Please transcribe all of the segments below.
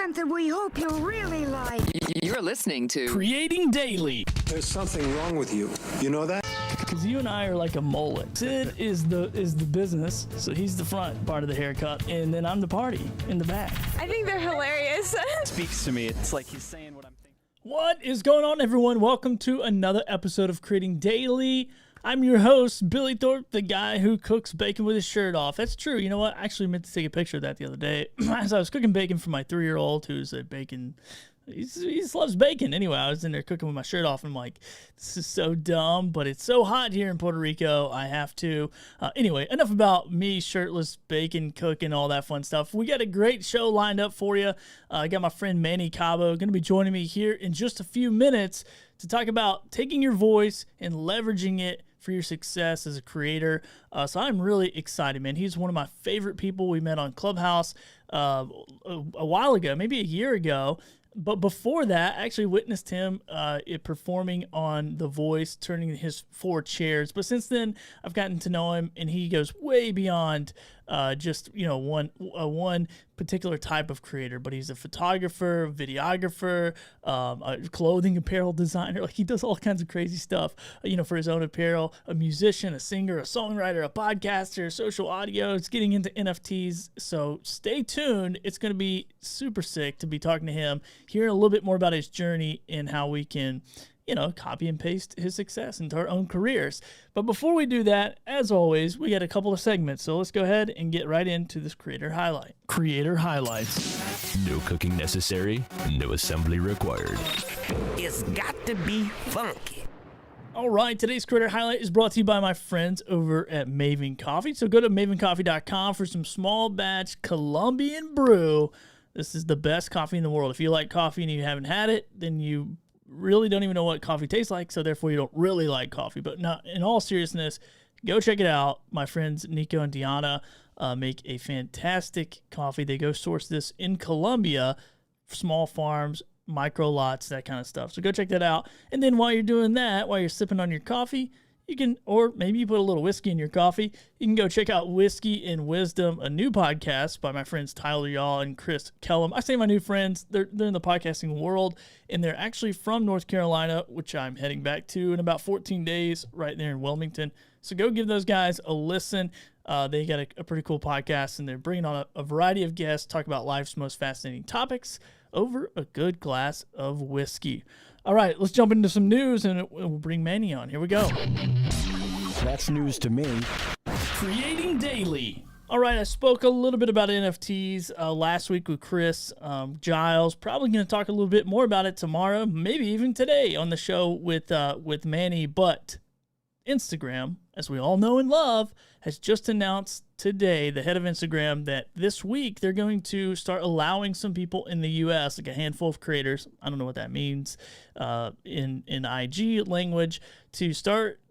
something we hope you really like. You're listening to Creating Daily. There's something wrong with you. You know that? Because you and I are like a mullet. Sid is the business, so he's the front part of the haircut, and then I'm the party in the back. I think they're hilarious. Speaks to me. It's like he's saying what I'm thinking. What is going on, everyone? Welcome to another episode of Creating Daily. I'm your host, Billy Thorpe, the guy who cooks bacon with his shirt off. That's true. You know what? I actually meant to take a picture of that the other day. As I was cooking bacon for my 3-year-old, who's a bacon... He just loves bacon. Anyway, I was in there cooking with my shirt off, and I'm like, this is so dumb, but it's so hot here in Puerto Rico, I have to. Anyway, enough about me, shirtless, bacon, cooking, all that fun stuff. We got a great show lined up for you. I got my friend Manny Cabo going to be joining me here in just a few minutes to talk about taking your voice and leveraging it for your success as a creator. So I'm really excited, man. He's one of my favorite people. We met on Clubhouse a while ago, maybe a year ago. But before that, I actually witnessed him performing on The Voice, turning his 4 chairs. But since then, I've gotten to know him, and he goes way beyond just one particular type of creator. But he's a photographer, videographer, a clothing apparel designer. Like, he does all kinds of crazy stuff, for his own apparel. A musician, a singer, a songwriter, a podcaster, social audio. It's getting into NFTs. So stay tuned. It's going to be super sick to be talking to him, hearing a little bit more about his journey and how we can, copy and paste his success into our own careers. But before we do that, as always, we got a couple of segments. So let's go ahead and get right into this creator highlight. Creator highlights. No cooking necessary, no assembly required. It's got to be funky. All right, today's creator highlight is brought to you by my friends over at Maven Coffee. So go to mavencoffee.com for some small batch Colombian brew. This is the best coffee in the world. If you like coffee and you haven't had it, then you really don't even know what coffee tastes like, so therefore you don't really like coffee. But not, in all seriousness, go check it out. My friends Nico and Diana make a fantastic coffee. They go source this in Colombia, small farms, micro lots, that kind of stuff. So go check that out. And then while you're doing that, while you're sipping on your coffee, you can, or maybe you put a little whiskey in your coffee, you can go check out Whiskey and Wisdom, a new podcast by my friends Tyler Yaw and Chris Kellum. I say my new friends, they're in the podcasting world, and they're actually from North Carolina, which I'm heading back to in about 14 days, right there in Wilmington. So go give those guys a listen. They got a pretty cool podcast, and they're bringing on a variety of guests, talk about life's most fascinating topics over a good glass of whiskey. All right, let's jump into some news, and we'll bring Manny on. Here we go. That's news to me. Creating Daily. All right, I spoke a little bit about NFTs last week with Chris Giles. Probably going to talk a little bit more about it tomorrow, maybe even today on the show with Manny. But Instagram, as we all know and love, has just announced today, the head of Instagram, that this week they're going to start allowing some people in the U.S., like a handful of creators, I don't know what that means, in IG language, to start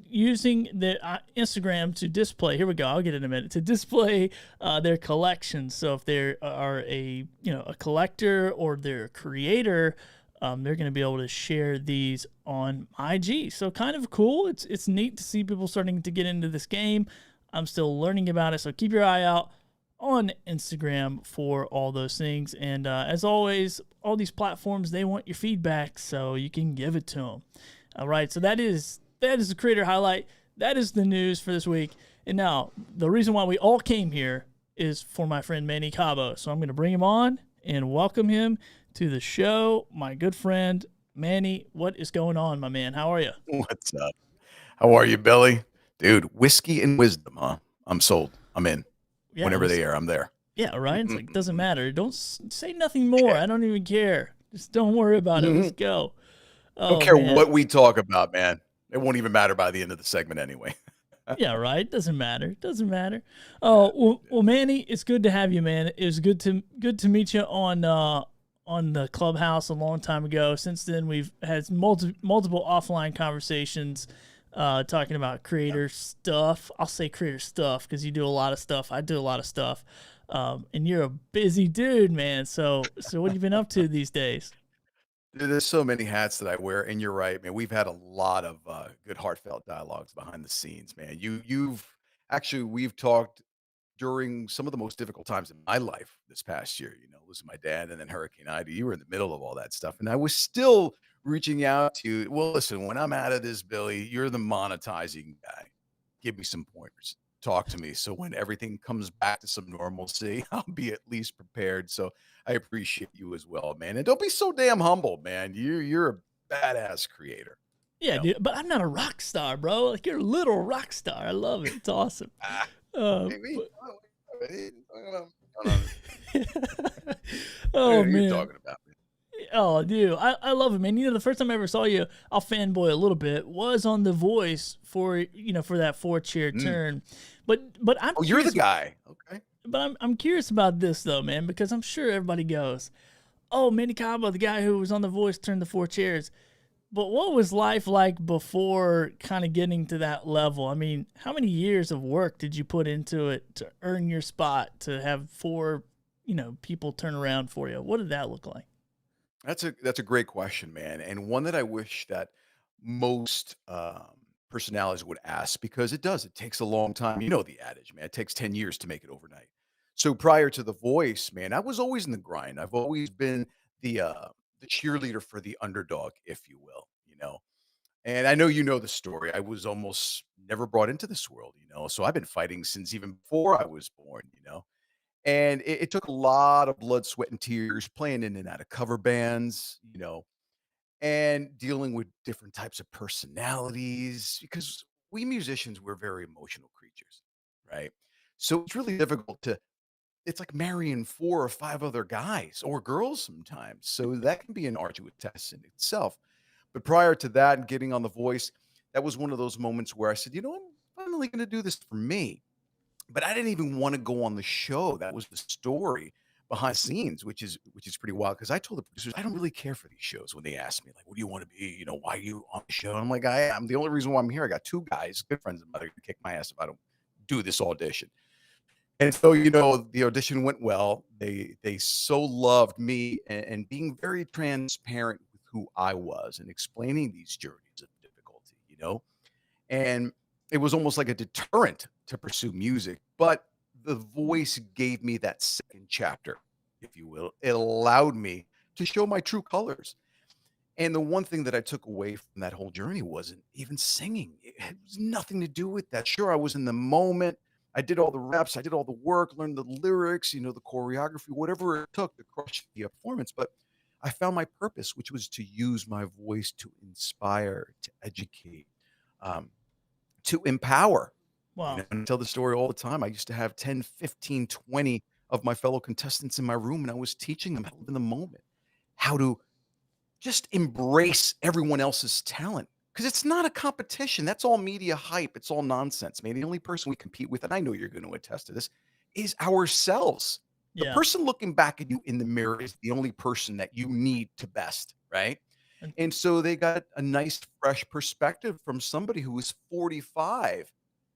using the Instagram to display, here we go, I'll get it in a minute, to display their collections. So if they are a collector or they're a creator, they're going to be able to share these on IG. So kind of cool. It's neat to see people starting to get into this game. I'm still learning about it, so keep your eye out on Instagram for all those things. And as always, all these platforms, they want your feedback, so you can give it to them. All right, so that is the creator highlight. That is the news for this week. And now, the reason why we all came here is for my friend Manny Cabo. So I'm going to bring him on and welcome him to the show. My good friend, Manny, what is going on, my man? How are you? What's up? How are you, Billy? Dude, Whiskey and Wisdom, huh? I'm sold. I'm in. Yeah, whenever they air, I'm there. Yeah, right? It's like, doesn't matter. Don't say nothing more. I don't even care. Just don't worry about it. Let's go. I don't care what we talk about, man. It won't even matter by the end of the segment anyway. Yeah, right. Doesn't matter. Doesn't matter. Oh, well, Manny, it's good to have you, man. It was good to meet you on the Clubhouse a long time ago. Since then, we've had multiple offline conversations talking about creator stuff. I'll say creator stuff because you do a lot of stuff. I do a lot of stuff. And you're a busy dude, man. So what have you been up to these days? Dude, there's so many hats that I wear, and you're right, man. We've had a lot of good, heartfelt dialogues behind the scenes, man. We've talked during some of the most difficult times in my life this past year, losing my dad and then Hurricane Ida. You were in the middle of all that stuff. And I was still reaching out to you. Well, listen, when I'm out of this, Billy, you're the monetizing guy. Give me some pointers. Talk to me. So when everything comes back to some normalcy, I'll be at least prepared. So I appreciate you as well, man. And don't be so damn humble, man. You're a badass creator. Yeah, dude, but I'm not a rock star, bro. Like, you're a little rock star. I love it. It's awesome. Maybe. Oh, What are you man. talking about, man? Oh, dude, I love it, man. The first time I ever saw you, I'll fanboy a little bit, was on The Voice for that 4-chair turn. But I'm Oh, you're the curious- guy. Okay. But I'm curious about this though, man, because I'm sure everybody goes, "Oh, Manny Cabo, the guy who was on The Voice, turned the 4 chairs." But what was life like before kind of getting to that level? I mean, how many years of work did you put into it to earn your spot, to have 4, people turn around for you? What did that look like? That's a great question, man, and one that I wish that most personalities would ask because it does. It takes a long time. You know the adage, man. It takes 10 years to make it overnight. So prior to The Voice, man, I was always in the grind. I've always been the cheerleader for the underdog, if you will. And I know you know the story. I was almost never brought into this world. So I've been fighting since even before I was born. And it took a lot of blood, sweat, and tears playing in and out of cover bands, and dealing with different types of personalities because we musicians, we're very emotional creatures, right? So it's really difficult it's like marrying 4 or 5 other guys or girls sometimes. So that can be an arduous test in itself. But prior to that and getting on The Voice, that was one of those moments where I said, I'm finally going to do this for me. But I didn't even want to go on the show. That was the story behind the scenes, which is pretty wild because I told the producers I don't really care for these shows when they ask me like, "What do you want to be? Why are you on the show?" And I'm like, I'm the only reason why I'm here. I got 2 guys, good friends of mine, that are gonna kick my ass if I don't do this audition. And so, the audition went well. They so loved me and being very transparent with who I was and explaining these journeys of difficulty. And it was almost like a deterrent to pursue music, but The Voice gave me that second chapter, if you will. It allowed me to show my true colors. And the one thing that I took away from that whole journey wasn't even singing. It had nothing to do with that. Sure, I was in the moment. I did all the reps, I did all the work, learned the lyrics, the choreography, whatever it took to crush the performance. But I found my purpose, which was to use my voice to inspire, to educate, um, to empower. Wow. And I tell the story all the time. I used to have 10, 15, 20 of my fellow contestants in my room, and I was teaching them how to live in the moment, how to just embrace everyone else's talent. Because it's not a competition. That's all media hype. It's all nonsense, man. The only person we compete with, and I know you're going to attest to this, is ourselves. The Yeah. person looking back at you in the mirror is the only person that you need to best, right? And so they got a nice, fresh perspective from somebody who was 45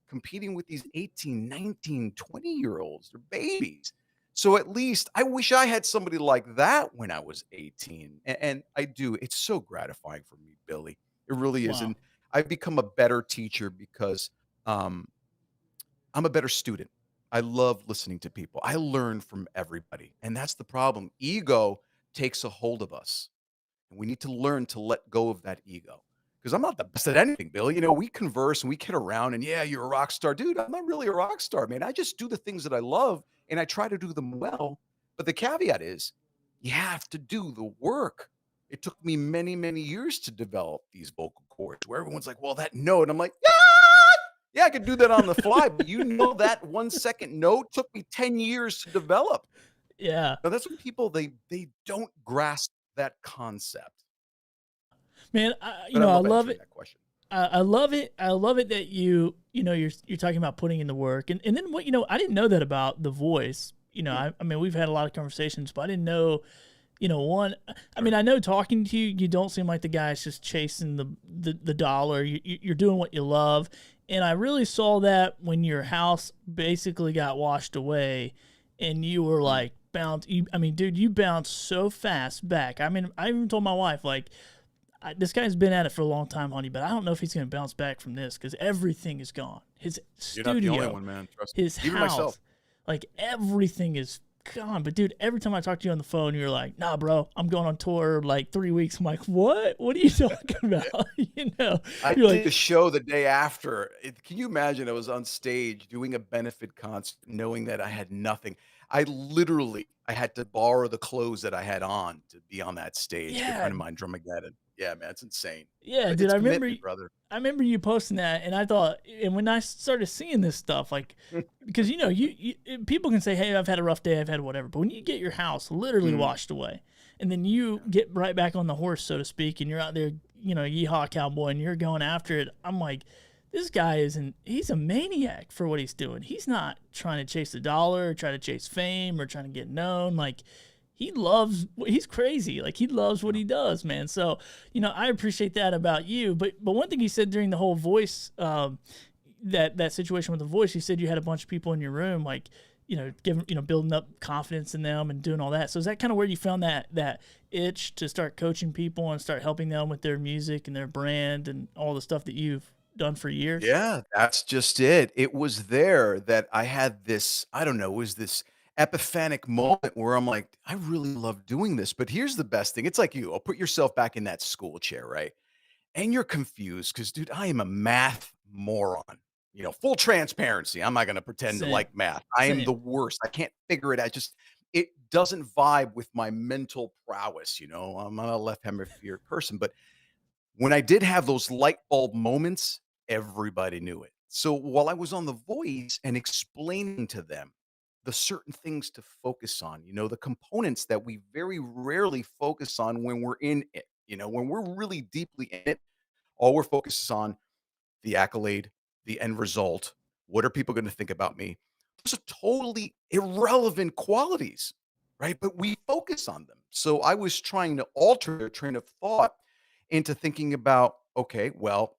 competing with these 18, 19, 20-year-olds. They're babies. So at least I wish I had somebody like that when I was 18. And I do. It's so gratifying for me, Billy. It really is. Wow. And I've become a better teacher because I'm a better student. I love listening to people. I learn from everybody. And that's the problem. Ego takes a hold of us. And we need to learn to let go of that ego. Because I'm not the best at anything, Bill. We converse and we kid around and yeah, you're a rock star. Dude, I'm not really a rock star, man. I just do the things that I love and I try to do them well. But the caveat is you have to do the work. It took me many, many years to develop these vocal cords where everyone's like, well, that note. I'm like, yeah, I could do that on the fly. But that 1 second note took me 10 years to develop. Yeah. Now, that's when people, they don't grasp that concept. Man, But I love answering it. that question. I love it. I love it that you're talking about putting in the work, and then what I didn't know that about The Voice. I mean, we've had a lot of conversations, but I didn't know. One. I mean, I know talking to you, you don't seem like the guy's just chasing the dollar. You're doing what you love, and I really saw that when your house basically got washed away, and you were like dude, you bounced so fast back. I mean, I even told my wife like. This guy's been at it for a long time, honey, but I don't know if he's going to bounce back from this because everything is gone. His You're studio, not the only one, man. Trust me. his Even house, myself. like everything is gone. But dude, every time I talk to you on the phone, you're like, nah, bro, I'm going on tour like 3 weeks. I'm like, what are you talking about? I You're did a like, show the day after. Can you imagine? I was on stage doing a benefit concert, knowing that I had nothing. I had to borrow the clothes that I had on to be on that stage. Good yeah, friend of mine, Drummageddon. Yeah, man, it's insane. yeah, But dude, it's I remember, commitment, brother. I remember you posting that, and I thought, and when I started seeing this stuff, like, because people can say, hey, I've had a rough day, I've had whatever, but when you get your house literally Mm, washed away, and then you get right back on the horse, so to speak, and you're out there, yeehaw cowboy, and you're going after it, I'm like, this guy he's a maniac for what he's doing. He's not trying to chase the dollar or try to chase fame or trying to get known. Like, he's crazy. Like, he loves what he does, man. So, I appreciate that about you. But one thing you said during the whole voice, that situation with the voice, you said you had a bunch of people in your room, like, building up confidence in them and doing all that. So is that kind of where you found that itch to start coaching people and start helping them with their music and their brand and all the stuff that you've done for years? yeah, that's just it. It was there that I had this, I don't know, it was this epiphanic moment where I'm like, I really love doing this. But here's the best thing. It's like you, I'll put yourself back in that school chair, right? And you're confused because, dude, I am a math moron. Full transparency. I'm not going to pretend to Same, like math. I am same. the worst. I can't figure it out. It doesn't vibe with my mental prowess. I'm not a left hemisphere person, but when I did have those light bulb moments, everybody knew it. So while I was on The Voice and explaining to them the certain things to focus on, the components that we very rarely focus on when we're in it, when we're really deeply in it, all we're focused is on the accolade, the end result. What are people going to think about me? Those are totally irrelevant qualities, right? But we focus on them. So I was trying to alter their train of thought into thinking about, okay, well,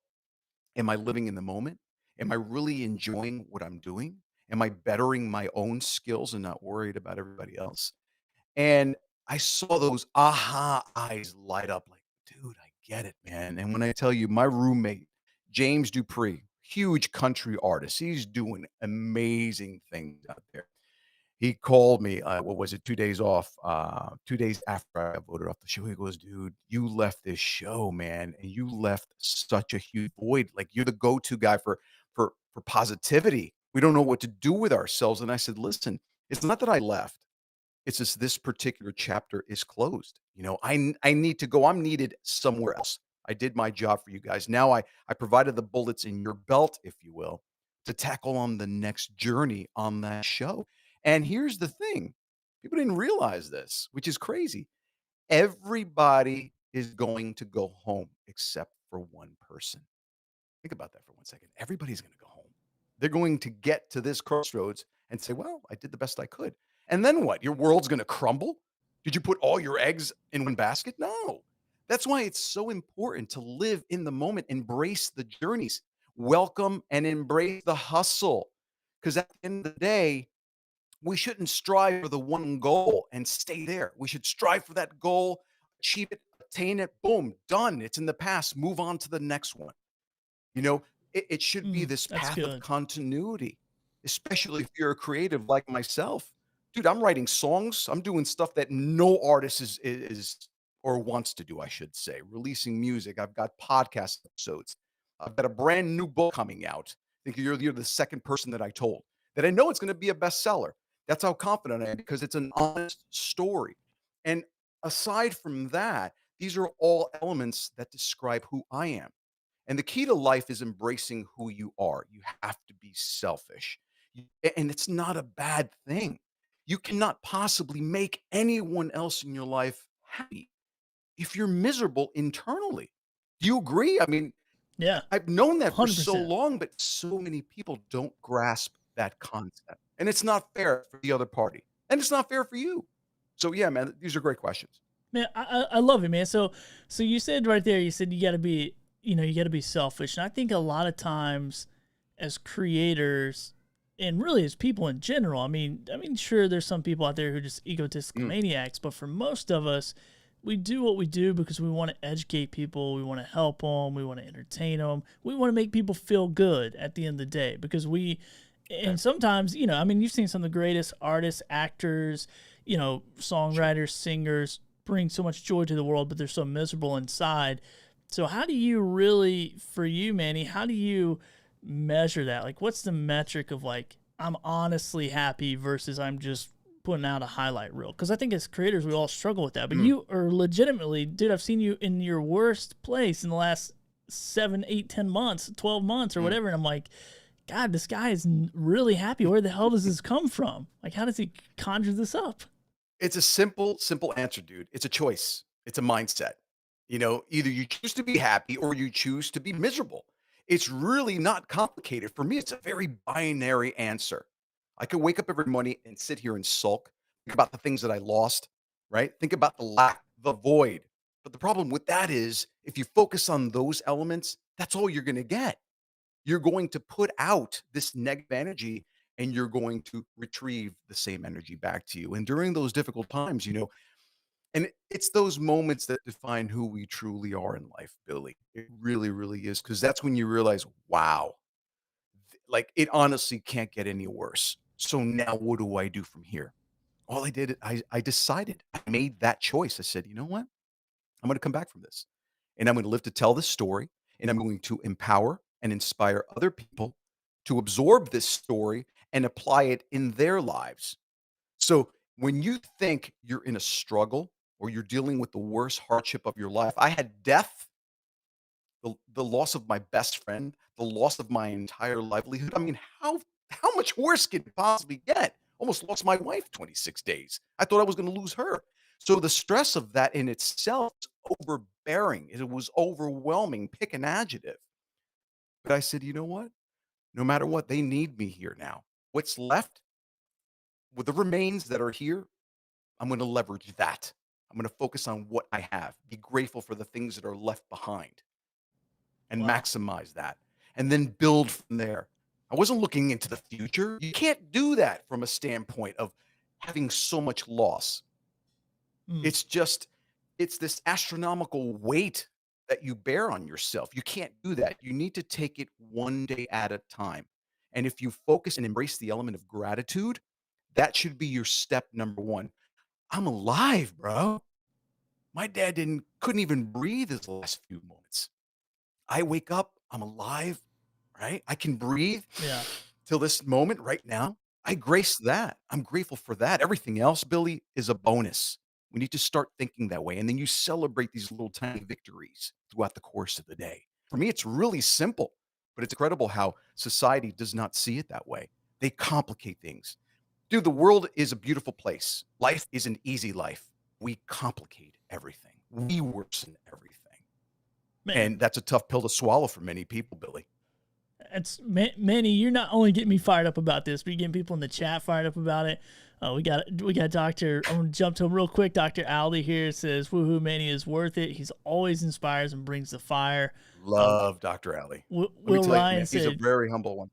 am I living in the moment? Am I really enjoying what I'm doing? Am I bettering my own skills and not worried about everybody else? And I saw those aha eyes light up like, dude, I get it, man. And when I tell you, my roommate, James Dupree, huge country artist, he's doing amazing things out there. He called me, what was it, 2 days off, 2 days after I got voted off the show. He goes, "Dude, you left this show, man, and you left such a huge void. Like, you're the go-to guy for positivity. We don't know what to do with ourselves." And I said, "Listen, it's not that I left. It's just this particular chapter is closed. I need to go. I'm needed somewhere else. I did my job for you guys. Now I provided the bullets in your belt, if you will, to tackle on the next journey on that show." And here's the thing. People didn't realize this, which is crazy. Everybody is going to go home except for one person. Think about that for 1 second. Everybody's going to go home. They're going to get to this crossroads and say, well, I did the best I could. And then what? Your world's going to crumble? Did you put all your eggs in one basket? No. That's why it's so important to live in the moment, embrace the journeys, welcome and embrace the hustle. Because at the end of the day, we shouldn't strive for the one goal and stay there. We should strive for that goal, achieve it, attain it, boom, done. It's in the past. Move on to the next one. You know, it should be this That's path of good. continuity, especially if you're a creative like myself. Dude, I'm writing songs. I'm doing stuff that no artist is or wants to do, I should say. Releasing music. I've got podcast episodes. I've got a brand new book coming out. I think you're the second person that I told that I know it's going to be a bestseller. That's how confident I am because it's an honest story. And aside from that, these are all elements that describe who I am. And the key to life is embracing who you are. You have to be selfish. And it's not a bad thing. You cannot possibly make anyone else in your life happy if you're miserable internally. Do you agree? I mean, Yeah, I've known that for so 100%. long, but so many people don't grasp that concept. And it's not fair for the other party. And it's not fair for you. So yeah, man, these are great questions. Man, I love it, man. So you said right there, you said you got to be, you got to be selfish. And I think a lot of times as creators and really as people in general, I mean, sure, there's some people out there who are just egotistical Mm, maniacs, but for most of us, we do what we do because we want to educate people, we want to help them, we want to entertain them, we want to make people feel good at the end of the day because we And sometimes, I mean, you've seen some of the greatest artists, actors, Sure. songwriters, singers bring so much joy to the world, but they're so miserable inside. So, how do you really, for you, Manny, how do you measure that? Like, what's the metric of like, I'm honestly happy versus I'm just putting out a highlight reel? Because I think as creators, we all struggle with that. But Mm, you are legitimately, dude, I've seen you in your worst place in the last 7, 8, 10 months, 12 months, or mm. whatever. And I'm like, God, this guy is really happy. Where the hell does this come from? Like, how does he conjure this up? It's a simple, simple answer, dude. It's a choice. It's a mindset. Either you choose to be happy or you choose to be miserable. It's really not complicated. For me, it's a very binary answer. I could wake up every morning and sit here and sulk, think about the things that I lost, right? Think about the lack, the void. But the problem with that is if you focus on those elements, that's all you're going to get. You're going to put out this negative energy and you're going to retrieve the same energy back to you. And during those difficult times, and it's those moments that define who we truly are in life, Billy. It really, really is. Cause that's when you realize, wow, like it honestly can't get any worse. So now what do I do from here? All I did, I decided, I made that choice. I said, you know what? I'm going to come back from this and I'm going to live to tell this story and I'm going to empower and inspire other people to absorb this story and apply it in their lives. So when you think you're in a struggle or you're dealing with the worst hardship of your life, I had death, the loss of my best friend, the loss of my entire livelihood. I mean, how much worse could it possibly get? Almost lost my wife 26 days. I thought I was going to lose her. So the stress of that in itself is overbearing. It was overwhelming. Pick an adjective. But I said, you know what? No matter what, they need me here now. What's left with the remains that are here, I'm going to leverage that. I'm going to focus on what I have, be grateful for the things that are left behind and Wow. maximize that and then build from there. I wasn't looking into the future. You can't do that from a standpoint of having so much loss. Mm. It's just, it's this astronomical weight that you bear on yourself. You can't do that. You need to take it one day at a time. And if you focus and embrace the element of gratitude, that should be your step number one. I'm alive, bro. My dad couldn't even breathe his last few moments. I wake up, I'm alive, right? I can breathe Yeah. till this moment right now. I grace that. I'm grateful for that. Everything else, Billy, is a bonus. We need to start thinking that way. And then you celebrate these little tiny victories throughout the course of the day. For me, it's really simple, but it's incredible how society does not see it that way. They complicate things. Dude, the world is a beautiful place. Life is an easy life. We complicate everything. We worsen everything. Man, And that's a tough pill to swallow for many people, Billy. Manny, you're not only getting me fired up about this, but you're getting people in the chat fired up about it. We got Doctor. I'm gonna jump to him real quick. Dr. Aldi here says, "Woohoo, Manny is worth it. He's always inspires and brings the fire." Uh, Love Dr. Ali. Let me Will tell you, Ryan man, he's a said, very humble one.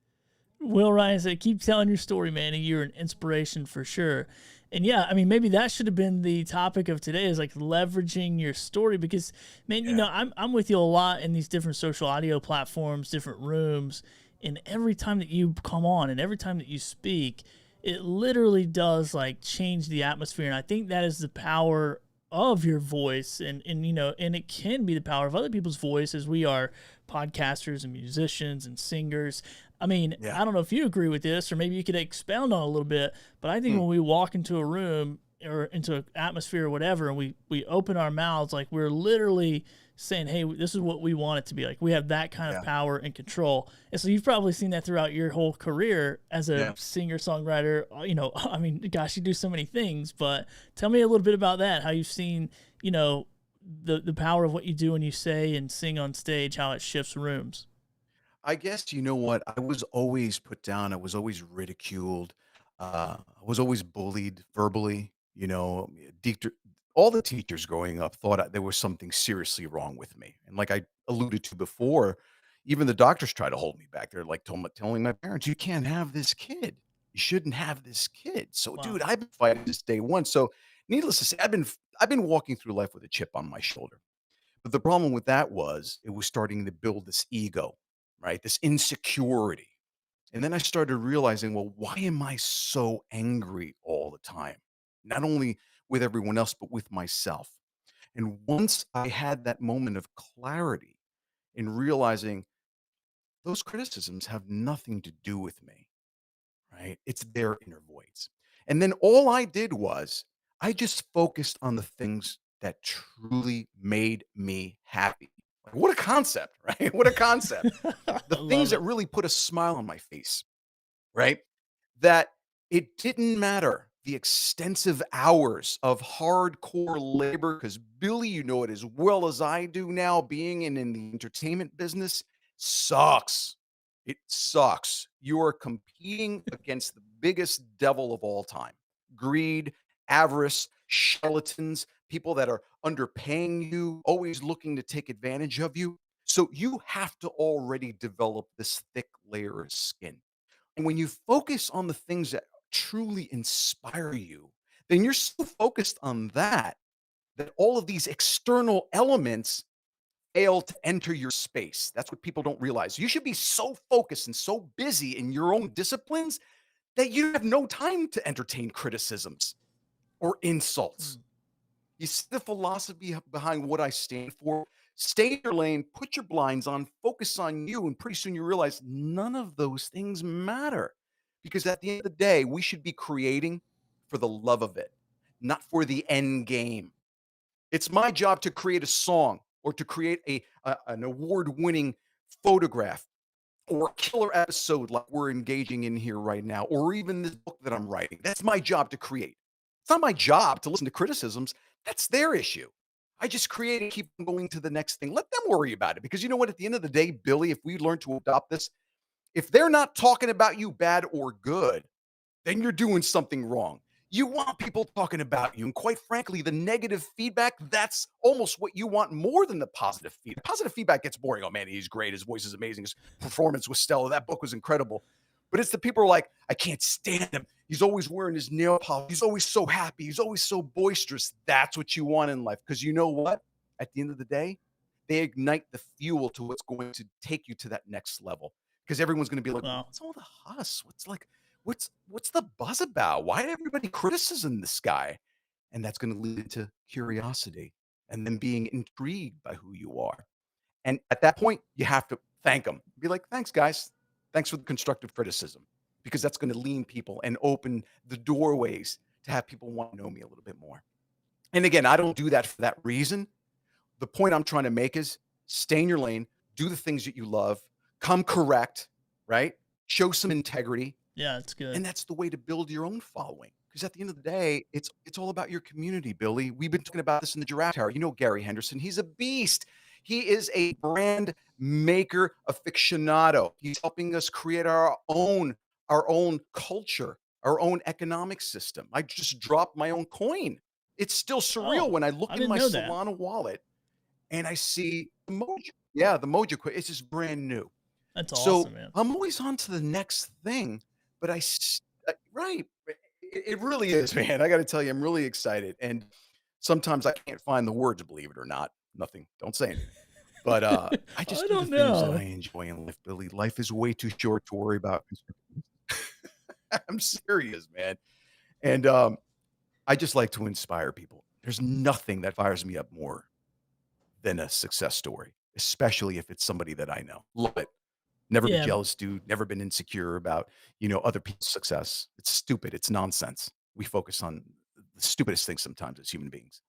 Will Ryan said, "Keep telling your story, Manny. You're an inspiration for sure." And yeah, I mean, maybe that should have been the topic of today is like leveraging your story because, man, Yeah. I'm with you a lot in these different social audio platforms, different rooms, and every time that you come on and every time that you speak, it literally does like change the atmosphere. And I think that is the power of your voice and it can be the power of other people's voice as we are podcasters and musicians and singers. I mean, Yeah. I don't know if you agree with this or maybe you could expound on it a little bit, but I think Mm, when we walk into a room or into an atmosphere or whatever and we open our mouths, like we're literally saying, hey, this is what we want it to be. Like we have that kind of yeah. power and control. And so you've probably seen that throughout your whole career as a Yeah. singer songwriter. I mean, gosh, you do so many things, but tell me a little bit about that, how you've seen, the power of what you do when you say and sing on stage, how it shifts rooms. I guess you know what? I was always put down. I was always ridiculed. I was always bullied verbally. Teacher, all the teachers growing up thought there was something seriously wrong with me. And like I alluded to before, even the doctors try to hold me back. They're like telling my parents, "You can't have this kid. You shouldn't have this kid." So, Wow. dude, I've been fighting this day one. So, needless to say, I've been walking through life with a chip on my shoulder. But the problem with that was it was starting to build this ego, right? This insecurity. And then I started realizing, well, why am I so angry all the time? Not only with everyone else, but with myself. And once I had that moment of clarity in realizing those criticisms have nothing to do with me, right? It's their inner voice. And then all I did was I just focused on the things that truly made me happy. Like, what a concept, right? What a concept. I The things love that it. really put a smile on my face, right? That it didn't matter the extensive hours of hardcore labor, because Billy, you know it as well as I do now, being in the entertainment business sucks. It sucks. You are competing against the biggest devil of all time: greed, avarice, charlatans, people that are underpaying you, always looking to take advantage of you. So you have to already develop this thick layer of skin. And when you focus on the things that truly inspire you, then you're so focused on that that all of these external elements fail to enter your space. That's what people don't realize. You should be so focused and so busy in your own disciplines that you have no time to entertain criticisms or insults. Mm. You see the philosophy behind what I stand for? Stay in your lane, put your blinds on, focus on you, and pretty soon you realize none of those things matter. Because at the end of the day, we should be creating for the love of it, not for the end game. It's my job to create a song or to create an award-winning photograph or a killer episode like we're engaging in here right now, or even this book that I'm writing. That's my job to create. It's not my job to listen to criticisms. That's their issue. I just create and keep going to the next thing. Let them worry about it. Because you know what? At the end of the day, Billy, if we learn to adopt this, if they're not talking about you bad or good, then you're doing something wrong. You want people talking about you. And quite frankly, the negative feedback, that's almost what you want more than the positive feedback. Positive feedback gets boring. Oh, man, he's great. His voice is amazing. His performance was stellar. That book was incredible. But it's the people who are like, I can't stand him. He's always wearing his nail polish. He's always so happy. He's always so boisterous. That's what you want in life. Because you know what? At the end of the day, they ignite the fuel to what's going to take you to that next level. Because everyone's going to be like, Wow. what's all the huss? What's the buzz about? Why everybody criticizing this guy? And that's going to lead to curiosity and then being intrigued by who you are. And at that point, you have to thank them. Be like, thanks, guys. Thanks for the constructive criticism, because that's going to lean people and open the doorways to have people want to know me a little bit more. And again, I don't do that for that reason. The point I'm trying to make is stay in your lane, do the things that you love, come correct, right? Show some integrity, Yeah, it's good. and that's the way to build your own following. Because at the end of the day, it's all about your community, Billy. We've been talking about this in the Giraffe Tower. You know Gary Henderson. He's a beast. He is a brand maker aficionado. He's helping us create our own culture, our own economic system. I just dropped my own coin. It's still surreal Oh, when I I look in didn't my know that. Solana wallet and I see the Mojo. Yeah, the Mojo coin. It's just brand new. That's So awesome, man. I'm always on to the next thing, but right. It really is, man. I got to tell you, I'm really excited. And sometimes I can't find the words, believe it or not. Nothing. Don't say anything. But I just I do the don't things that I know. enjoy in life, Billy. Life is way too short to worry about. I'm serious, man. And I just like to inspire people. There's nothing that fires me up more than a success story, especially if it's somebody that I know. Love it. Never be Yeah, jealous, dude. Never been insecure about, other people's success. It's stupid. It's nonsense. We focus on the stupidest things sometimes as human beings.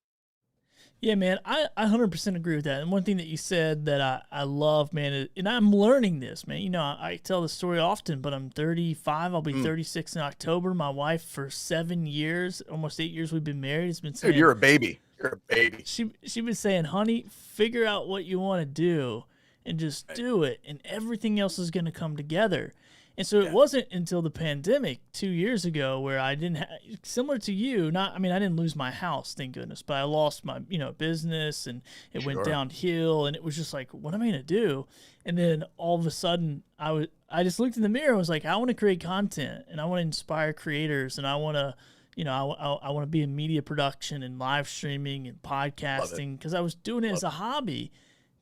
yeah, man. I 100% agree with that. And one thing that you said that I love, man, and I'm learning this, man. You know, I tell the story often, but I'm 35. I'll be Mm. 36 in October. My wife, for 7 years, almost 8 years we've been married, has been Dude, saying, you're a baby. You're a baby. she been saying, honey, figure out what you want to do and just Right. do it, and everything else is going to come together. And so it Yeah. wasn't until the pandemic 2 years ago where I didn't similar to you, not, I mean, I didn't lose my house, thank goodness, but I lost my, business, and it went Sure. downhill, and it was just like, what am I going to do? And then all of a sudden I just looked in the mirror and was like, I want to create content, and I want to inspire creators, and I want to, I want to be in media production and live streaming and Love it. podcasting, because I was doing it Love as a hobby.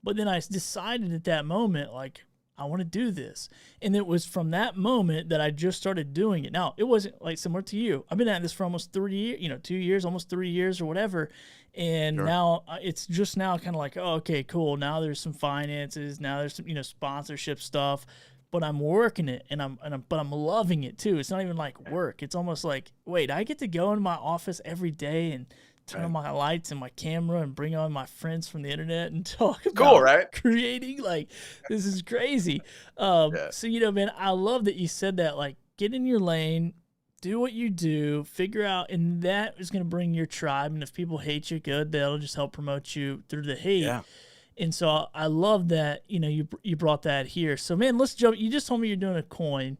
But then I decided at that moment, like, I want to do this. And it was from that moment that I just started doing it. Now, it wasn't like similar to you. I've been at this for almost 3 years, 2 years, almost 3 years or whatever. And now it's just now kind of like, oh, okay, cool. Now there's some finances. Now there's some, sponsorship stuff. But I'm working it, but I'm loving it too. It's not even like work. It's almost like, wait, I get to go in my office every day and turn on my lights and my camera and bring on my friends from the internet and talk about creating. Like, this is crazy. So, man, I love that you said that, like, get in your lane, do what you do, figure out, and that is going to bring your tribe. And if people hate you, good, that'll just help promote you through the hate. Yeah. And so I love that, you brought that here. So, man, let's jump. You just told me you're doing a coin,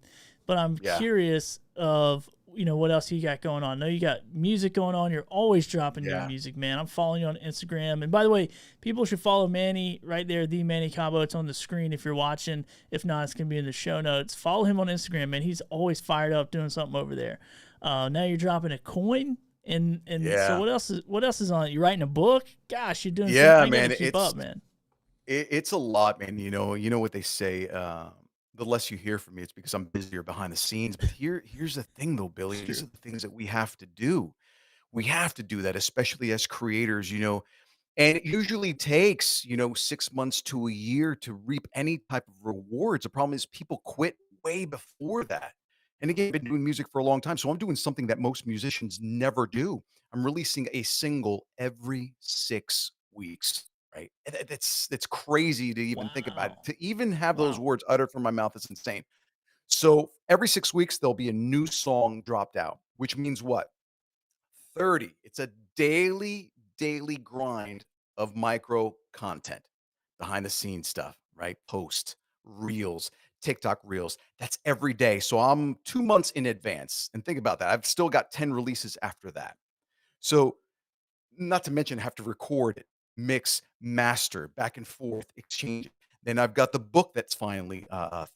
but I'm curious of, what else you got going on. I know you got music going on. You're always dropping new music, man. I'm following you on Instagram. And by the way, people should follow Manny right there, the Manny Cabo. It's on the screen if you're watching. If not, it's going to be in the show notes. Follow him on Instagram, man. He's always fired up doing something over there. Now you're dropping a coin. And so what else is on it? You writing a book? Gosh, you're doing something. Man. Keep up, man. It's a lot, man. You know what they say. The less you hear from me, it's because I'm busier behind the scenes. But here's the thing, though, Billy. These are the things that we have to do. We have to do that, especially as creators. And it usually takes 6 months to a year to reap any type of rewards. The problem is people quit way before that. And again, I've been doing music for a long time, so I'm doing something that most musicians never do. I'm releasing a single every 6 weeks. Right. That's crazy to even think about it. To even have those words uttered from my mouth is insane. So every 6 weeks, there'll be a new song dropped out, which means what? 30. It's a daily grind of micro content, behind the scenes stuff, right? Post, reels, TikTok reels. That's every day. So I'm 2 months in advance. And think about that. I've still got 10 releases after that. So not to mention have to record it, mix, master, back and forth, exchange. Then I've got the book that's finally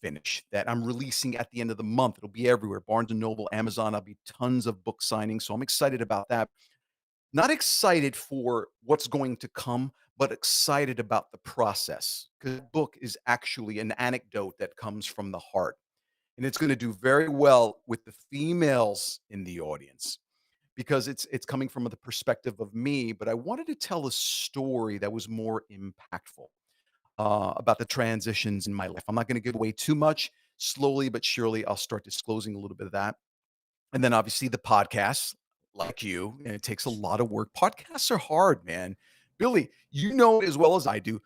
finished that I'm releasing at the end of the month. It'll be everywhere. Barnes & Noble, Amazon. I'll be tons of book signings. So I'm excited about that. Not excited for what's going to come, but excited about the process. Because the book is actually an anecdote that comes from the heart. And it's going to do very well with the females in the audience, because it's coming from the perspective of me, but I wanted to tell a story that was more impactful about the transitions in my life. I'm not going to give away too much. Slowly but surely, I'll start disclosing a little bit of that. And then obviously the podcasts, like you, and it takes a lot of work. Podcasts are hard, man. Billy, you know it as well as I do.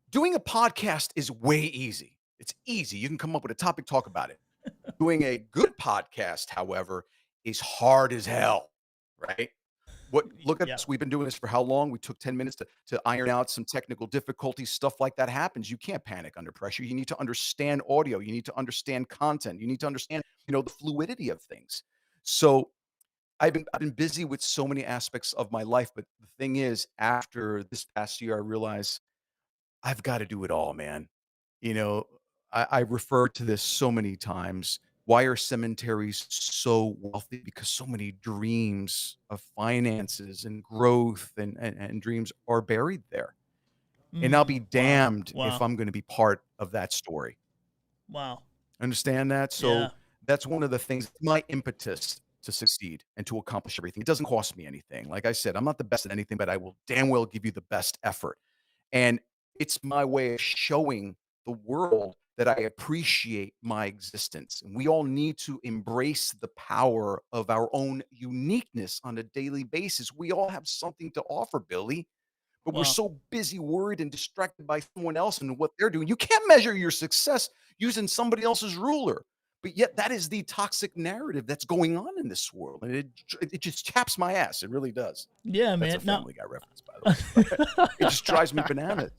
Doing a podcast is way easy. It's easy. You can come up with a topic, talk about it. Doing a good podcast, however, is hard as hell. Right? Look at us. We've been doing this for how long? We took 10 minutes to iron out some technical difficulties. Stuff like that happens. You can't panic under pressure. You need to understand audio. You need to understand content. You need to understand, the fluidity of things. So I've been busy with so many aspects of my life. But the thing is, after this past year, I realized I've got to do it all, man. You know, I refer to this so many times. Why are cemeteries so wealthy? Because so many dreams of finances and growth and dreams are buried there. And I'll be damned if I'm going to be part of that story. Wow. Understand that? So that's one of the things, my impetus to succeed and to accomplish everything. It doesn't cost me anything. Like I said, I'm not the best at anything, but I will damn well give you the best effort. And it's my way of showing the world that I appreciate my existence. And we all need to embrace the power of our own uniqueness on a daily basis. We all have something to offer, Billy, but we're so busy, worried, and distracted by someone else and what they're doing. You can't measure your success using somebody else's ruler. But yet that is the toxic narrative that's going on in this world. And it just chaps my ass. It really does. Yeah, man. That's a Family Guy reference, by the way. It just drives me bananas.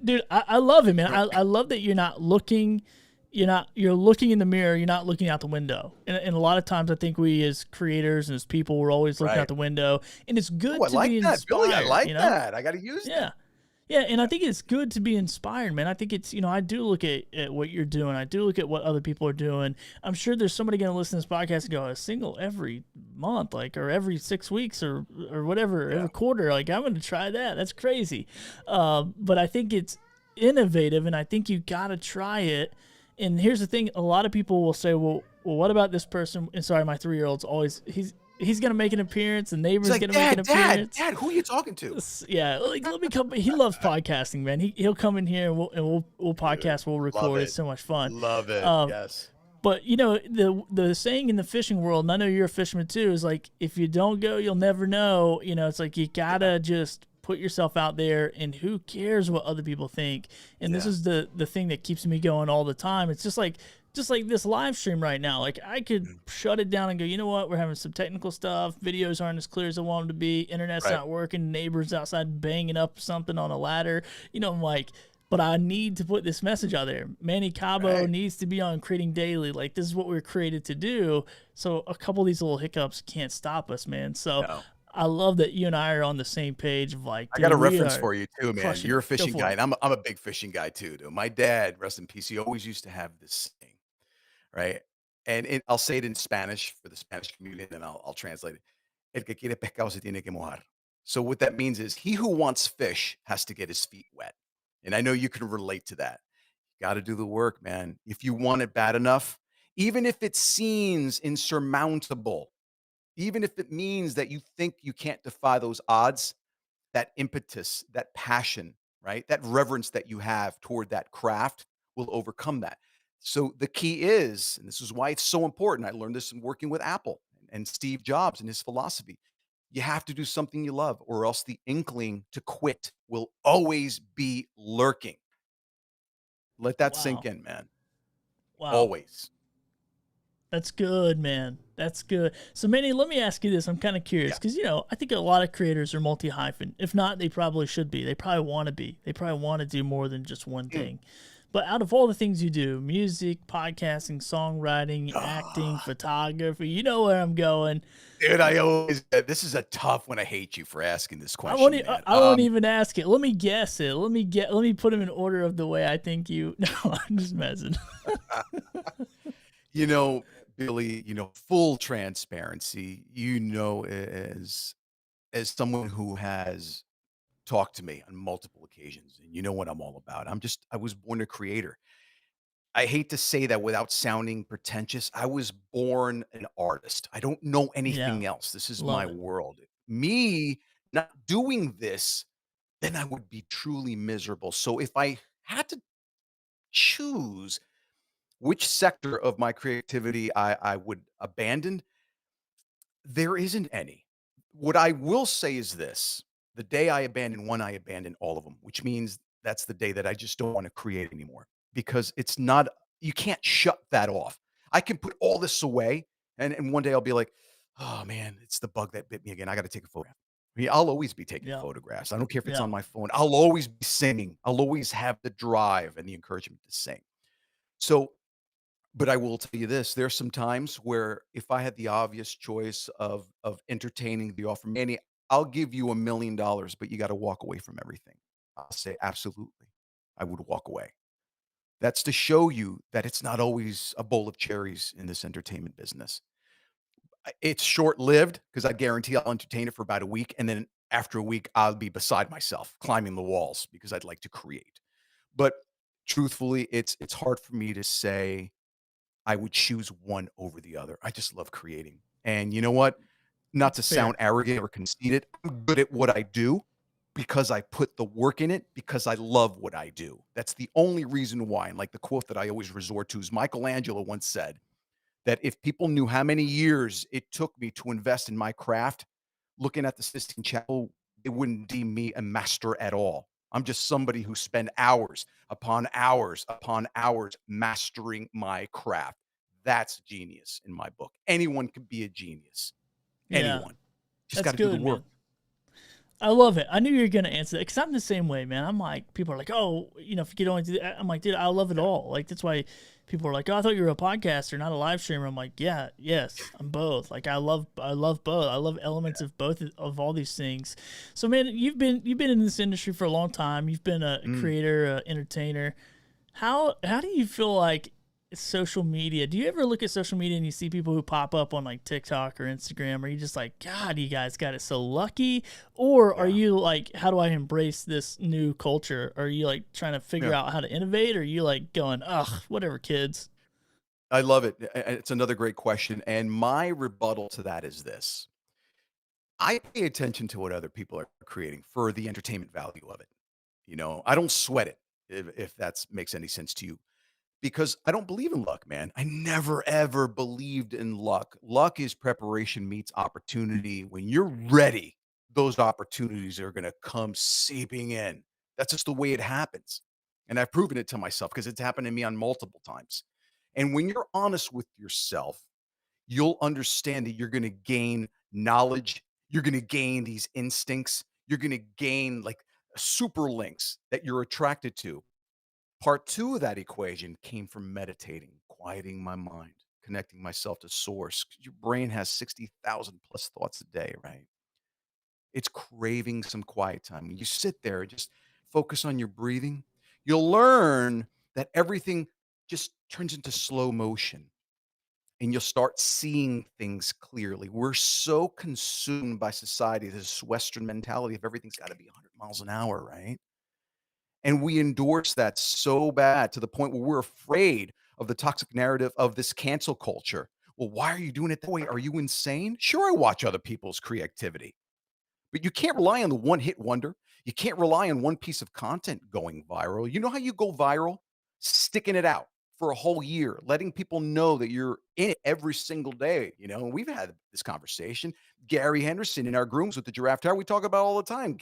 Dude, I love it, man. I love that you're not looking, you're looking in the mirror, you're not looking out the window. And a lot of times I think we as creators and as people, we're always looking out the window. And it's good to be inspired. Billy, I like that. I got to use that. Yeah, and I think it's good to be inspired, man. I think it's, I do look at what you're doing. I do look at what other people are doing. I'm sure there's somebody going to listen to this podcast and go, a single every month, or every 6 weeks or whatever, every quarter. Like, I'm going to try that. That's crazy. But I think it's innovative, and I think you got to try it. And here's the thing: a lot of people will say, "Well, what about this person?" And sorry, my 3-year-old's always he's gonna make an appearance. The neighbor's He's like, gonna make an appearance. Dad, who are you talking to? Yeah, like let me come. He loves podcasting, man. He'll come in here and we'll podcast. We'll record. It's so much fun. Love it. Um, Yes. But you know the saying in the fishing world, and I know you're a fisherman too, is like if you don't go, you'll never know. You know, it's like you gotta just put yourself out there, and who cares what other people think? And this is the thing that keeps me going all the time. It's just like this live stream right now. Like I could shut it down and go, you know what? We're having some technical stuff. Videos aren't as clear as I want them to be. Internet's not working. Neighbors outside banging up something on a ladder. You know, I'm like, but I need to put this message out there. Manny Cabo needs to be on Creating Daily. Like this is what we're created to do. So a couple of these little hiccups can't stop us, man. So I love that you and I are on the same page of like, I got a dude, we reference are for you too, man. crushing You're a it. Go fishing for guy, it. and I'm a big fishing guy too, dude. My dad, rest in peace, he always used to have this thing, right? And I'll say it in Spanish for the Spanish community, and I'll translate it. El que quiere pescado se tiene que mojar. So what that means is he who wants fish has to get his feet wet. And I know you can relate to that. Got to do the work, man. If you want it bad enough, even if it seems insurmountable, even if it means that you think you can't defy those odds, that impetus, that passion, right? That reverence that you have toward that craft will overcome that. So the key is, and this is why it's so important. I learned this in working with Apple and Steve Jobs and his philosophy. You have to do something you love, or else the inkling to quit will always be lurking. Let that sink Wow. in, man. Wow. Always. That's good, man. That's good. So, Manny, let me ask you this. I'm kind of curious because, you know, I think a lot of creators are multi-hyphen. If not, they probably should be. They probably want to be. They probably want to do more than just one thing. But out of all the things you do, music, podcasting, songwriting, acting, photography, you know where I'm going. Dude, I always, this is a tough one. I hate you for asking this question. I won't even ask it. Let me guess it. Let me put them in order of the way I think you. No, I'm just messing. You know, Billy, you know, full transparency, you know, as someone who has talked to me on multiple occasions, and you know what I'm all about. I was born a creator. I hate to say that without sounding pretentious. I was born an artist. I don't know Yeah, anything else. This is love my it. world. Me not doing this, then I would be truly miserable. So if I had to choose which sector of my creativity I would abandon, there isn't any. What I will say is this: the day I abandon one, I abandon all of them, which means that's the day that I just don't want to create anymore because it's not, you can't shut that off. I can put all this away, and one day I'll be like, oh man, it's the bug that bit me again. I got to take a photograph. I mean, I'll always be taking Yeah, photographs. I don't care if it's yeah, on my phone. I'll always be singing. I'll always have the drive and the encouragement to sing. So, but I will tell you this, there's some times where if I had the obvious choice of entertaining the offer, Manny, I'll give you $1,000,000, but you gotta walk away from everything. I'll say, "Absolutely." I would walk away. That's to show you that it's not always a bowl of cherries in this entertainment business. It's short-lived because I guarantee I'll entertain it for about a week, and then after a week, I'll be beside myself, climbing the walls because I'd like to create. But truthfully, it's hard for me to say I would choose one over the other. I just love creating. And you know what? Not that's to fair. sound arrogant or conceited, I'm good at what I do because I put the work in it because I love what I do. That's the only reason why. And like the quote that I always resort to is Michelangelo once said that if people knew how many years it took me to invest in my craft, looking at the Sistine Chapel, they wouldn't deem me a master at all. I'm just somebody who spent hours upon hours mastering my craft. That's genius in my book. Anyone can be a genius. Yeah, Anyone. Just that's got to do the good, work. man. I love it. I knew you were gonna answer that because I'm the same way, man. I'm like, people are like, oh, you know, if you could only do that, I'm like, dude, I love it all. Like that's why people are like, oh, I thought you were a podcaster, not a live streamer. I'm like, yeah, yes, I'm both. Like I love both. I love elements of both of all these things. So, man, you've been in this industry for a long time. You've been a creator, a entertainer. How do you feel like social media. Do you ever look at social media and you see people who pop up on like TikTok or Instagram? Are you just like, God, you guys got it so lucky? Or are Yeah. you like, how do I embrace this new culture? Are you like trying to figure Yeah. out how to innovate? Or are you like going, ugh, whatever, kids? I love it. It's another great question. And my rebuttal to that is this. I pay attention to what other people are creating for the entertainment value of it. I don't sweat it if that makes any sense to you. Because I don't believe in luck, man. I never ever believed in luck. Luck is preparation meets opportunity. When you're ready, those opportunities are gonna come seeping in. That's just the way it happens. And I've proven it to myself because it's happened to me on multiple times. And when you're honest with yourself, you'll understand that you're gonna gain knowledge, you're gonna gain these instincts, you're gonna gain like super links that you're attracted to. Part 2 of that equation came from meditating, quieting my mind, connecting myself to source. 'Cause your brain has 60,000 plus thoughts a day, right? It's craving some quiet time. When you sit there and just focus on your breathing, you'll learn that everything just turns into slow motion and you'll start seeing things clearly. We're so consumed by society, this Western mentality of everything's got to be 100 miles an hour, right? And we endorse that so bad to the point where we're afraid of the toxic narrative of this cancel culture. Well, why are you doing it that way? Are you insane? Sure, I watch other people's creativity, but you can't rely on the one hit wonder. You can't rely on one piece of content going viral. You know how you go viral? Sticking it out for a whole year, letting people know that you're in it every single day. And we've had this conversation. Gary Henderson in our grooms with the Giraffe Tower, we talk about all the time.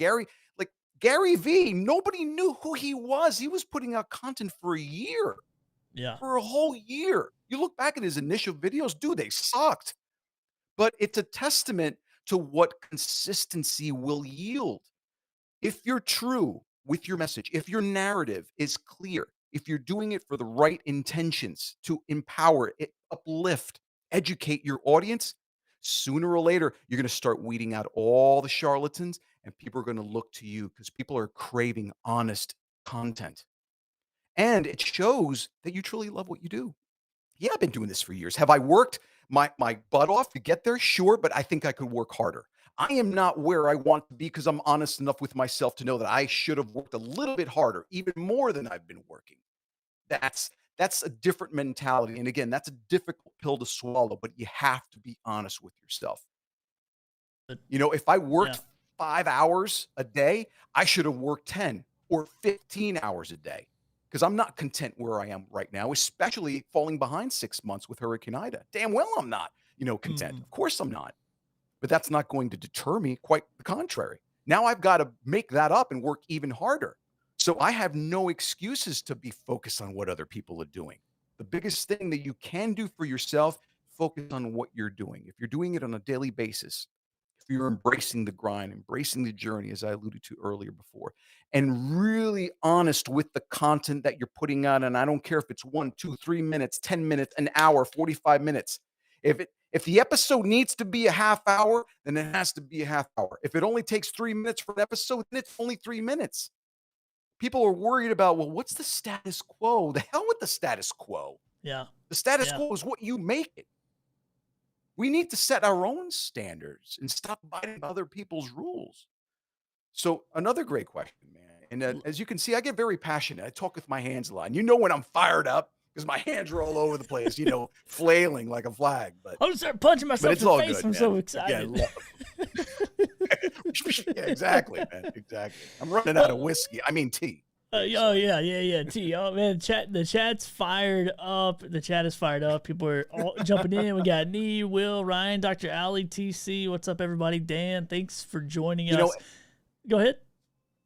Like Gary V, nobody knew who he was. He was putting out content for a year, Yeah. for a whole year. You look back at his initial videos, dude, they sucked. But it's a testament to what consistency will yield. If you're true with your message, if your narrative is clear, if you're doing it for the right intentions to empower, uplift, educate your audience, sooner or later, you're going to start weeding out all the charlatans and people are going to look to you because people are craving honest content. And it shows that you truly love what you do. Yeah, I've been doing this for years. Have I worked my butt off to get there? Sure, but I think I could work harder. I am not where I want to be because I'm honest enough with myself to know that I should have worked a little bit harder, even more than I've been working. That's that's a different mentality. And again, that's a difficult pill to swallow, but you have to be honest with yourself. But If I yeah. worked 5 hours a day, I should have worked 10 or 15 hours a day because I'm not content where I am right now, especially falling behind 6 months with Hurricane Ida. Damn well I'm not, content. Mhm. Of course I'm not. But that's not going to deter me, quite the contrary. Now I've got to make that up and work even harder. So I have no excuses to be focused on what other people are doing. The biggest thing that you can do for yourself, focus on what you're doing. If you're doing it on a daily basis, if you're embracing the grind, embracing the journey, as I alluded to earlier before, and really honest with the content that you're putting out. And I don't care if it's 1, 2, 3 minutes, 10 minutes, an hour, 45 minutes. If the episode needs to be a half hour, then it has to be a half hour. If it only takes 3 minutes for an episode, then it's only 3 minutes. People are worried about, well, what's the status quo? The hell with the status quo. Yeah. The status Yeah. quo is what you make it. We need to set our own standards and stop abiding by other people's rules. So another great question, man. And as you can see, I get very passionate. I talk with my hands a lot. And you know when I'm fired up because my hands are all over the place, flailing like a flag. But I'm gonna start punching myself it's in the all face. good, I'm man. so Again, excited. yeah, exactly, man. Exactly. I'm running out of whiskey. I mean tea. Oh yeah. T. Oh man, the chat's fired up. The chat is fired up. People are all jumping in. We got Nee, Will, Ryan, Dr. Ali, TC. What's up, everybody? Dan, thanks for joining You know, us. Go ahead.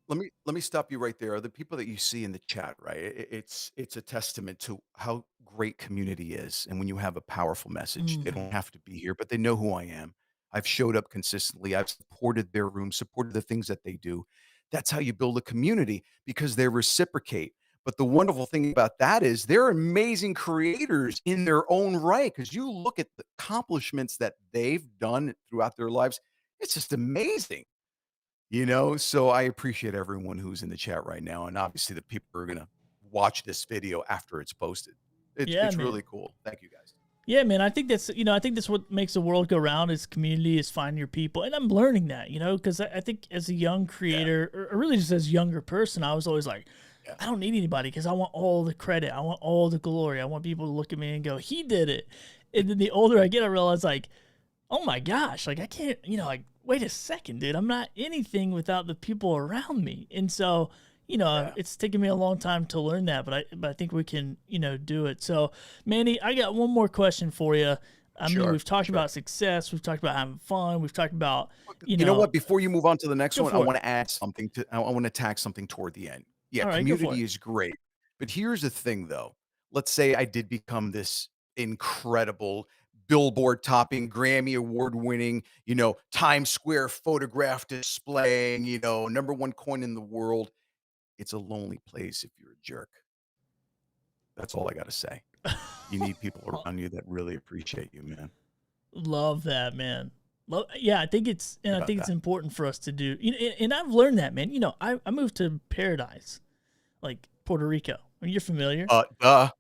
let me stop you right there. The people that you see in the chat, right? It's a testament to how great community is. And when you have a powerful message, they don't have to be here, but they know who I am. I've showed up consistently. I've supported their room, supported the things that they do. That's how you build a community because they reciprocate. But the wonderful thing about that is they're amazing creators in their own right. Because you look at the accomplishments that they've done throughout their lives, it's just amazing. So I appreciate everyone who's in the chat right now, and obviously the people who are gonna watch this video after it's posted. Yeah, It's man. really cool. Thank you guys. Yeah, man. I think that's I think that's what makes the world go round is community, is finding your people, and I'm learning that because I think as a young Yeah, creator or really just as a younger person, I was always like, yeah, I don't need anybody because I want all the credit, I want all the glory, I want people to look at me and go, he did it. And then the older I get, I realize like, oh my gosh, like I can't, like wait a second, dude, I'm not anything without the people around me. And so, yeah. it's taken me a long time to learn that, but I think we can, do it. So, Manny, I got one more question for you. I mean, Sure, we've talked sure. about success, we've talked about having fun, we've talked about, You know what? Before you move on to the next go one, I for it. want to add something to. I want to tack something toward the end. Yeah, All right, go for it. community is great, but here's the thing, though. Let's say I did become this incredible Billboard topping, Grammy award winning, Times Square photograph displaying, number one coin in the world. It's a lonely place if you're a jerk. That's all I got to say. You need people around you that really appreciate you, man. Love that, man. Yeah, Think I about think it's that. important for us to do. And I've learned that, man. I moved to Paradise, like Puerto Rico. You're familiar? Duh.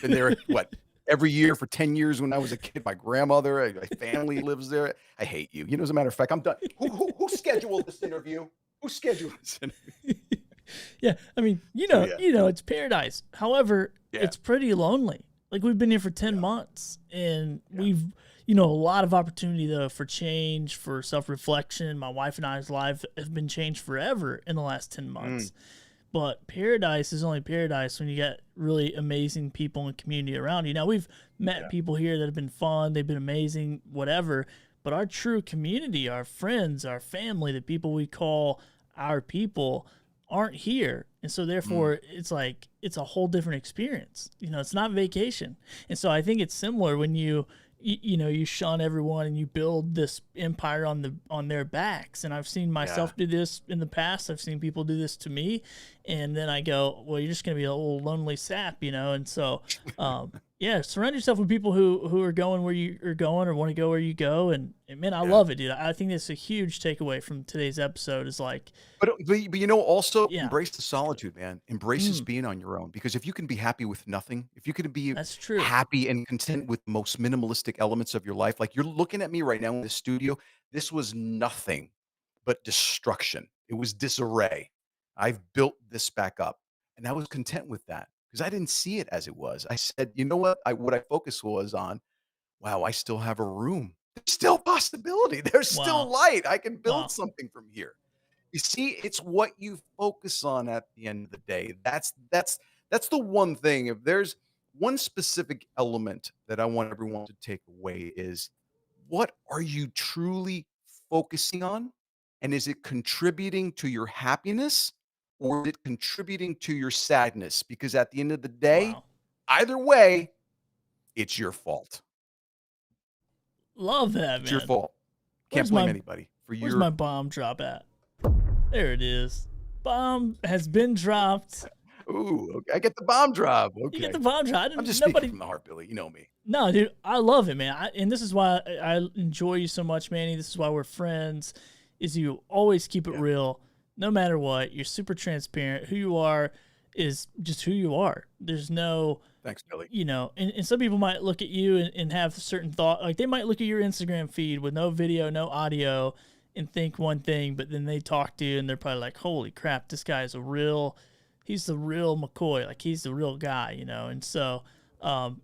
Been there, what, every year for 10 years when I was a kid. My grandmother, my family lives there. I hate you. As a matter of fact, I'm done. Who scheduled this interview? Who scheduled this interview? Yeah, I mean, So yeah, it's paradise. However, yeah, it's pretty lonely. Like we've been here for 10 yeah, months and yeah. we've, a lot of opportunity though for change, for self-reflection. My wife and I's life have been changed forever in the last 10 Mm, months. But paradise is only paradise when you got really amazing people and community around you. Now we've met yeah, people here that have been fun, they've been amazing, whatever. But our true community, our friends, our family, the people we call our people, aren't here. And so mm, therefore it's like it's a whole different experience. It's not vacation. And so I think it's similar when you shun everyone and you build this empire on their backs. And I've seen yeah. myself do this in the past. I've seen people do this to me, and then I go, well, you're just gonna be a little lonely sap. And so yeah, surround yourself with people who are going where you are going or want to go where you go. And man, I Yeah. love it, dude. I think that's a huge takeaway from today's episode is like, But also yeah, embrace the solitude, man. Embrace just mm, being on your own. Because if you can be happy with nothing, if you can be that's true. happy and content with the most minimalistic elements of your life, like you're looking at me right now in the studio, this was nothing but destruction. It was disarray. I've built this back up, and I was content with that because I didn't see it as it was. I said, you know what? What I focused was on, wow, I still have a room. There's still possibility. There's still Wow. light. I can build Wow. something from here. You see, it's what you focus on at the end of the day. That's the one thing. If there's one specific element that I want everyone to take away is what are you truly focusing on? And is it contributing to your happiness or is it contributing to your sadness? Because at the end of the day, Wow. either way, it's your fault. Love that, It's your man. fault. Can't Where's blame my anybody for where's your my bomb drop at? There it is. Bomb has been dropped. ooh, okay. I get the bomb drop. You get the Okay. bomb drop. I'm just speaking Nobody. from the heart, Billy. You know me. No, dude, I love it, man. And this is why I enjoy you so much, Manny. This is why we're friends. Is you always keep it Yeah. real, no matter what. You're super transparent. Who you are is just who you are. There's no, Thanks, Billy. and some people might look at you and have certain thought, like they might look at your Instagram feed with no video, no audio, and think one thing, but then they talk to you and they're probably like, "Holy crap, this guy is he's the real McCoy, like he's the real guy." And so,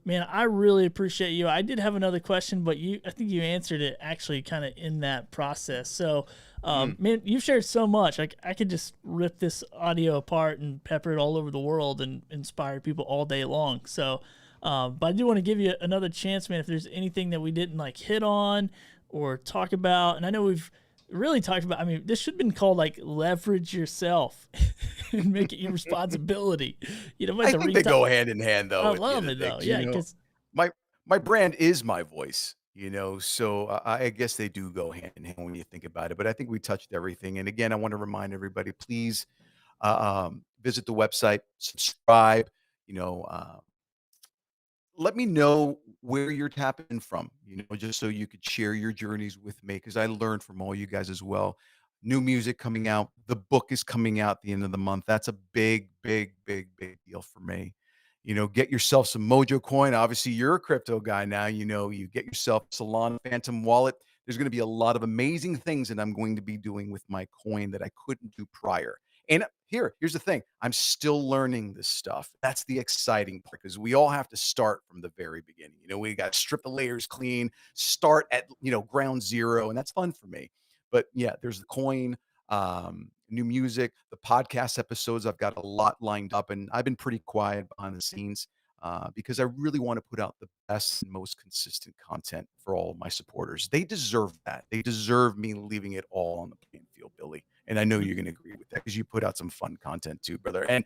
man, I really appreciate you. I did have another question, but I think you answered it actually kind of in that process. So, Mm. man, you've shared so much. Like I could just rip this audio apart and pepper it all over the world and inspire people all day long. So, but I do want to give you another chance, man. If there's anything that we didn't like hit on or talk about, and I know we've really talked about. I mean, this should have been called like leverage yourself and make it your responsibility. We have I to think they retire. go hand in hand, I though, at the end love of it the day, though. 'cause, Yeah, because my my brand is my voice, so I guess they do go hand in hand when you think about it. But I think we touched everything. And again, I want to remind everybody, please visit the website, subscribe. You know, let me know where you're tapping from, just so you could share your journeys with me because I learned from all you guys as well. New music coming out. The book is coming out at the end of the month. That's a big, big, big, big deal for me. Get yourself some Mojo coin. Obviously, you're a crypto guy now. You get yourself Solana Phantom wallet. There's going to be a lot of amazing things that I'm going to be doing with my coin that I couldn't do prior. And here's the thing. I'm still learning this stuff. That's the exciting part because we all have to start from the very beginning. We got to strip the layers clean, start at, ground zero. And that's fun for me. But yeah, there's the coin, new music, the podcast episodes. I've got a lot lined up and I've been pretty quiet behind the scenes because I really want to put out the best and most consistent content for all of my supporters. They deserve that. They deserve me leaving it all on the playing field, Billy. And I know you're going to agree with that because you put out some fun content too, brother. And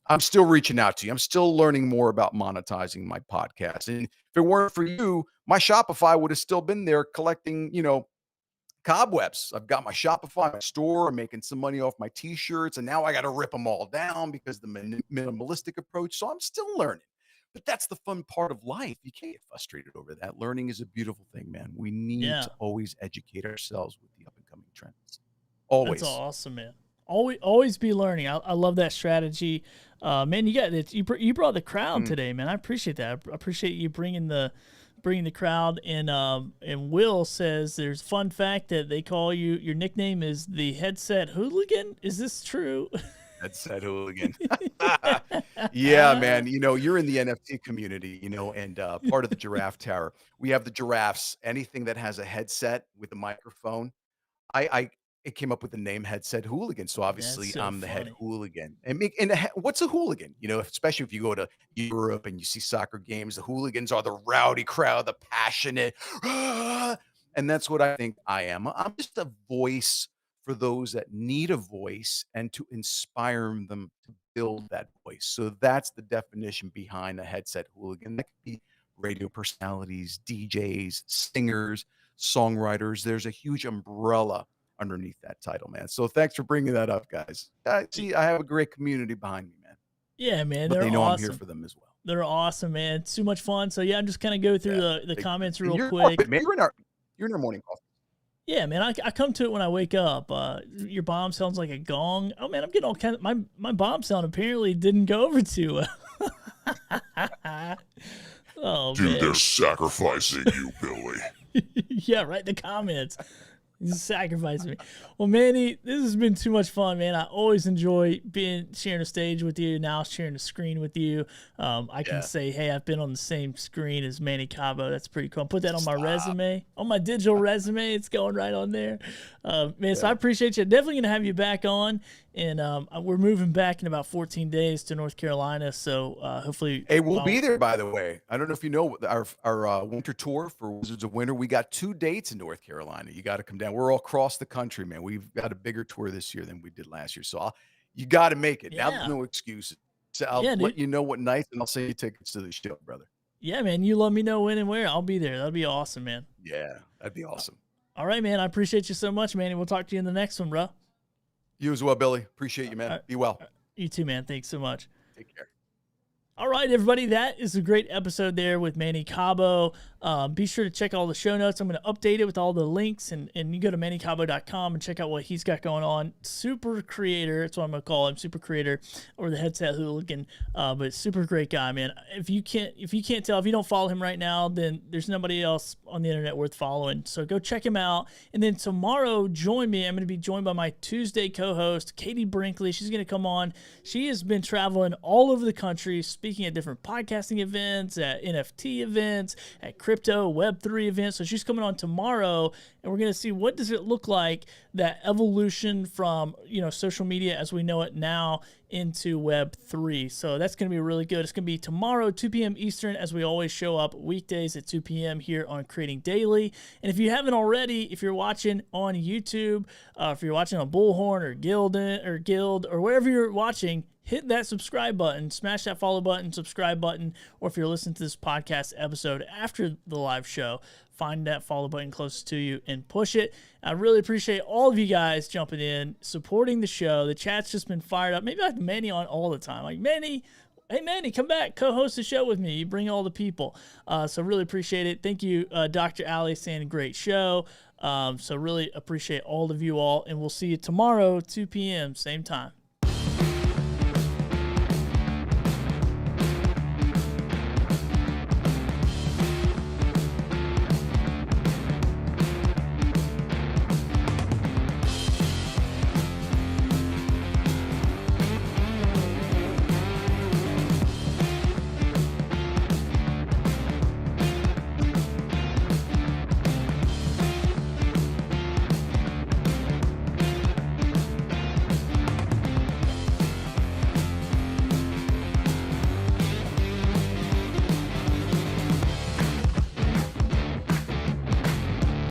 I'm still reaching out to you. I'm still learning more about monetizing my podcast. And if it weren't for you, my Shopify would have still been there collecting, cobwebs. I've got my Shopify store. I'm making some money off my t-shirts. And now I got to rip them all down because the minimalistic approach. So I'm still learning. But that's the fun part of life. You can't get frustrated over that. Learning is a beautiful thing, man. We need to always educate ourselves with the up and coming trends. Always. That's awesome, man. Always be learning. I love that strategy. Man, you got it. You brought the crowd today, man. I appreciate that. I appreciate you bringing the crowd. And Will says there's a fun fact that they call you. Your nickname is the Headset Hooligan. Is this true? Headset Hooligan. Yeah, man. You're in the NFT community, and part of the Giraffe Tower. We have the giraffes. Anything that has a headset with a microphone. It came up with the name Headset Hooligan. So obviously so I'm the head funny. hooligan. What's a hooligan? Especially if you go to Europe and you see soccer games, the hooligans are the rowdy crowd, the passionate. And that's what I think I am. I'm just a voice for those that need a voice and to inspire them to build that voice. So that's the definition behind a Headset Hooligan. That could be radio personalities, DJs, singers, songwriters. There's a huge umbrella underneath that title, man. So thanks for bringing that up, guys. I have a great community behind me, man. Yeah, man. But They're they know awesome. I'm here for them as well. They're awesome, man. It's too much fun. So yeah, I'm just kind of go through the comments real you're quick. Man, you're in our morning coffee. Yeah, man. I come to it when I wake up. Your bomb sounds like a gong. Oh man, I'm getting all kinds. My bomb sound apparently didn't go over too well. Oh, Dude, man. they're sacrificing you, Billy. Yeah, right. The comments. He's sacrificing me. Well, Manny, this has been too much fun, man. I always enjoy sharing a stage with you. Now sharing a screen with you. I can say, hey, I've been on the same screen as Manny Cabo. That's pretty cool. I'll put that on my resume, on my digital resume. It's going right on there. Man, so I appreciate you. Definitely going to have you back on. And we're moving back in about 14 days to North Carolina. So hopefully. Hey, we'll be there, by the way. I don't know if you know our winter tour for Wizards of Winter. We got 2 dates in North Carolina. You got to come down. We're all across the country, man. We've got a bigger tour this year than we did last year. So you got to make it. Yeah. Now, no excuses. So I'll let you know what night, and I'll send you tickets to the show, brother. Yeah, man. You let me know when and where. I'll be there. That'll be awesome, man. Yeah, that'd be awesome. All right, man. I appreciate you so much, Manny. We'll talk to you in the next one, bro. You as well, Billy. Appreciate you, man. Be well. You too, man. Thanks so much. Take care. All right, everybody, that is a great episode there with Manny Cabo. Be sure to check all the show notes. I'm going to update it with all the links, and you go to mannycabo.com and check out what he's got going on. Super creator, that's what I'm going to call him, super creator, or the Headset Hooligan. But super great guy, man. If you can't tell, if you don't follow him right now, then there's nobody else on the internet worth following. So go check him out. And then tomorrow, join me. I'm going to be joined by my Tuesday co-host, Katie Brinkley. She's going to come on. She has been traveling all over the country, speaking at different podcasting events, at NFT events, at crypto, Web3 events. So she's coming on tomorrow, and we're going to see what does it look like, that evolution from, social media as we know it now into Web3. So that's going to be really good. It's going to be tomorrow, 2 p.m. Eastern, as we always show up weekdays at 2 p.m. here on Creating Daily. And if you haven't already, if you're watching on YouTube, if you're watching on Bullhorn or Guild or wherever you're watching, hit that subscribe button, smash that follow button, subscribe button, or if you're listening to this podcast episode after the live show, find that follow button closest to you and push it. I really appreciate all of you guys jumping in, supporting the show. The chat's just been fired up. Maybe I have Manny on all the time. Like, Manny, hey, Manny, come back, co-host the show with me. You bring all the people. So really appreciate it. Thank you, Dr. Ali, saying great show. So really appreciate all of you all, and we'll see you tomorrow, 2 p.m., same time.